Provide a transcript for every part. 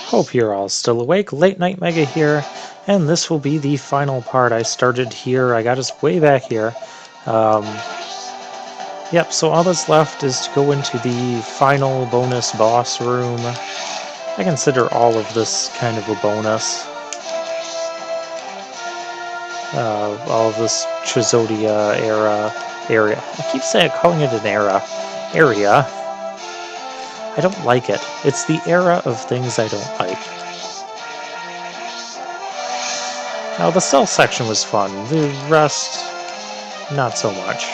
Hope you're all still awake. Late Night Mega here, and this will be the final part. I started here, I got us way back here. Yep, so all that's left is to go into the final bonus boss room. I consider all of this kind of a bonus. All of this Trizodia area. I keep calling it an area. I don't like it. It's the era of things I don't like. Now, the stealth section was fun. The rest, not so much.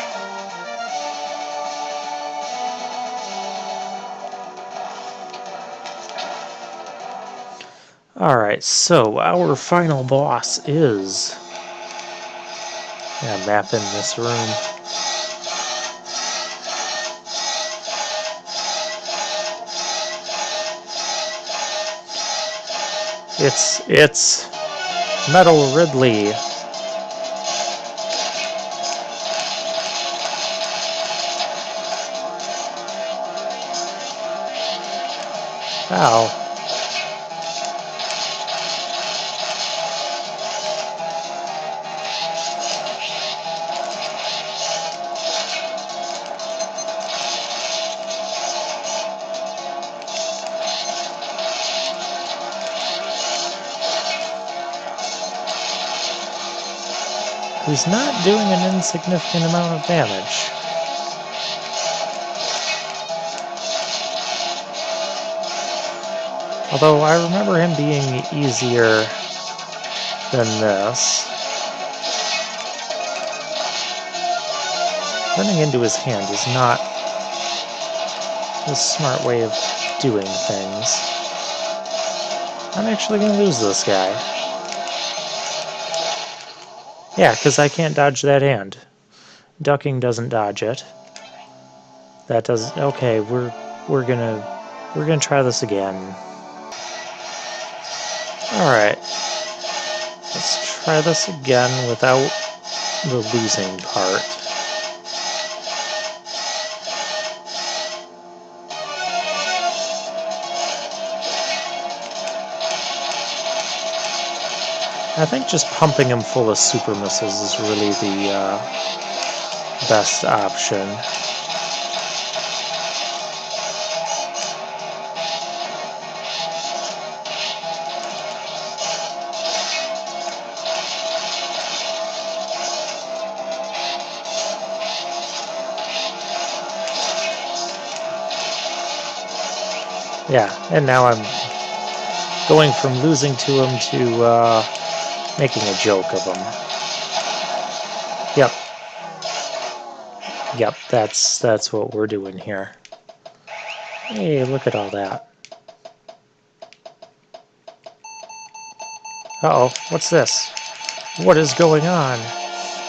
Alright, so our final boss is... Yeah, map in this room. It's Metal Ridley. Wow. He's not doing an insignificant amount of damage. Although I remember him being easier than this. Running into his hand is not a smart way of doing things. I'm actually going to lose this guy. Yeah, because I can't dodge that hand. Ducking doesn't dodge it. That does. Okay, we're gonna try this again. All right, let's try this again without the losing part. I think just pumping him full of super missiles is really the best option. Yeah, and now I'm going from losing to him to making a joke of him. Yep, that's what we're doing here. Hey, look at all that. Uh-oh, what's this? What is going on?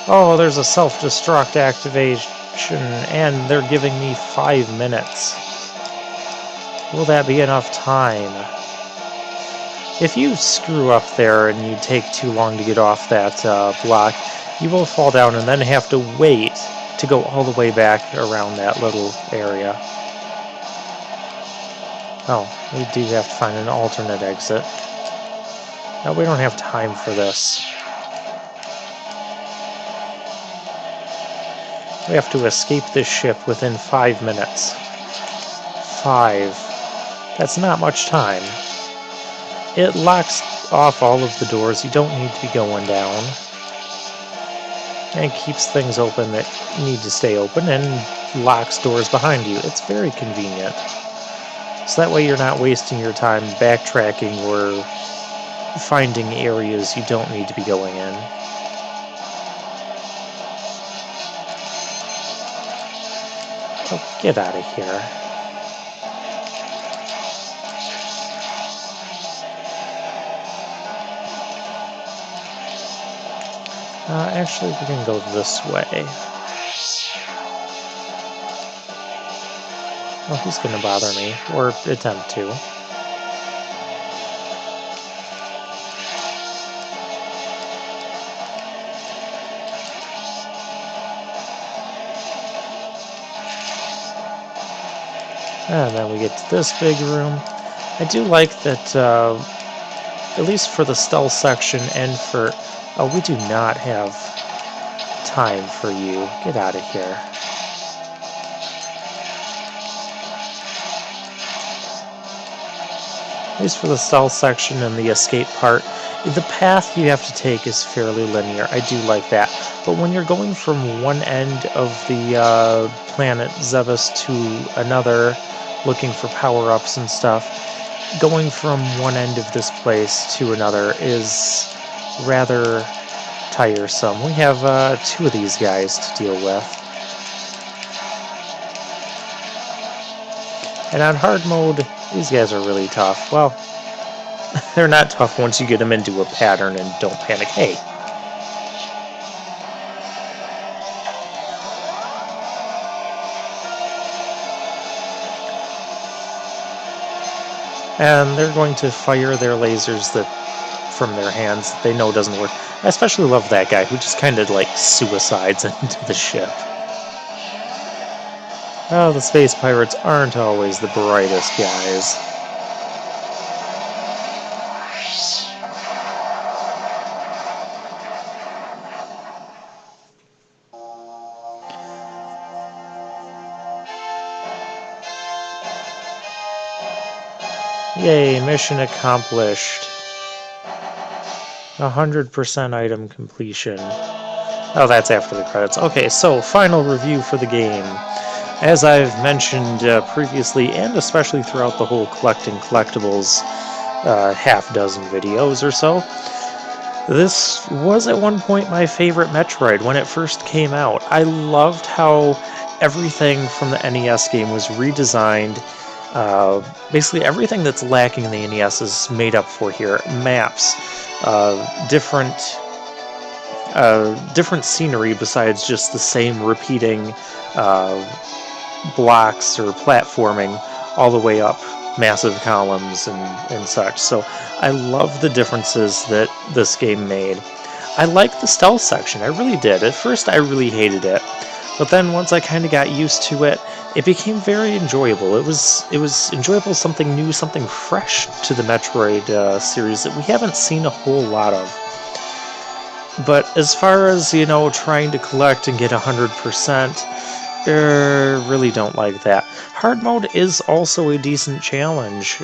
Oh, there's a self-destruct activation, and they're giving me 5 minutes. Will that be enough time? If you screw up there and you take too long to get off that block, you will fall down and then have to wait to go all the way back around that little area. Oh, we do have to find an alternate exit. No, we don't have time for this. We have to escape this ship within 5 minutes. 5. That's not much time. It locks off all of the doors. You don't need to be going down. And it keeps things open that need to stay open and locks doors behind you. It's very convenient. So that way you're not wasting your time backtracking or finding areas you don't need to be going in. Oh, get out of here. Actually, we can go this way. Oh, he's gonna bother me, or attempt to. And then we get to this big room. I do like that, at least for the stealth section and for... Oh, we do not have time for you. Get out of here. At least for the stealth section and the escape part, the path you have to take is fairly linear. I do like that. But when you're going from one end of the planet Zebus to another, looking for power-ups and stuff, going from one end of this place to another is rather tiresome. We have 2 of these guys to deal with. And on hard mode, these guys are really tough. Well, they're not tough once you get them into a pattern and don't panic. Hey! And they're going to fire their lasers from their hands that they know doesn't work. I especially love that guy who just kind of like suicides into the ship. Oh, the space pirates aren't always the brightest guys. Yay, mission accomplished. 100% item completion. Oh, that's after the credits. Okay, so final review for the game. As I've mentioned previously, and especially throughout the whole collecting collectibles half-dozen videos or so, this was at one point my favorite Metroid when it first came out. I loved how everything from the NES game was redesigned. Basically everything that's lacking in the NES is made up for here. Maps, different scenery besides just the same repeating blocks or platforming all the way up massive columns and such. So I love the differences that this game made. I liked the stealth section, I really did. At first I really hated it, but then once I kind of got used to it, it became very enjoyable. It was enjoyable, something new, something fresh to the Metroid series that we haven't seen a whole lot of. But as far as, you know, trying to collect and get 100%, really don't like that. Hard mode is also a decent challenge,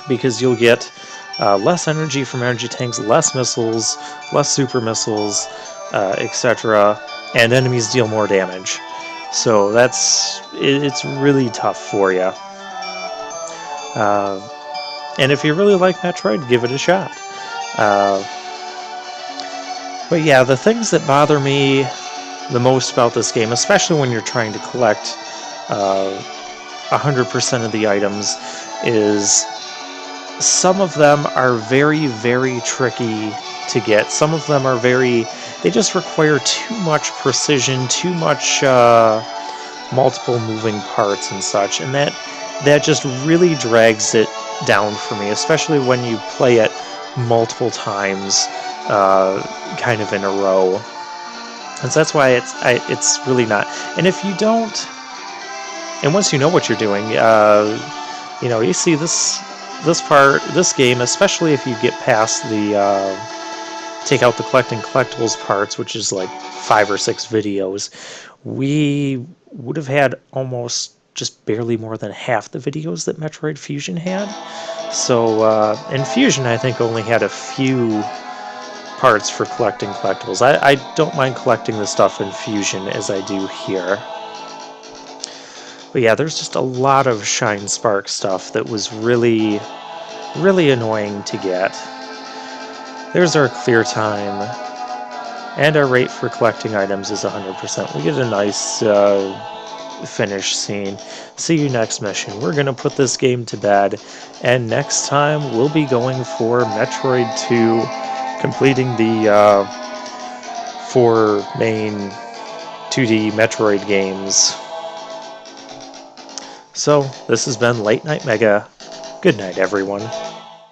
because you'll get less energy from energy tanks, less missiles, less super missiles, etc., and enemies deal more damage. So it's really tough for you. And if you really like Metroid, give it a shot. But yeah, the things that bother me the most about this game, especially when you're trying to collect 100% of the items, is some of them are very, very tricky to get. Some of them are they just require too much precision, too much multiple moving parts and such, and that just really drags it down for me, especially when you play it multiple times kind of in a row. And so that's why it's really not. And if you don't, and once you know what you're doing, you know, you see this game, especially if you get past the take out the collecting collectibles parts, which is like 5 or 6 videos, we would have had almost just barely more than half the videos that Metroid Fusion had. So and Fusion, I think, only had a few parts for collecting collectibles. I don't mind collecting the stuff in Fusion as I do here. But yeah, there's just a lot of Shine Spark stuff that was really, really annoying to get. There's our clear time. And our rate for collecting items is 100%. We get a nice finish scene. See you next mission. We're going to put this game to bed. And next time, we'll be going for Metroid 2, completing the 4 main 2D Metroid games. So, this has been Late Night Mega. Good night, everyone.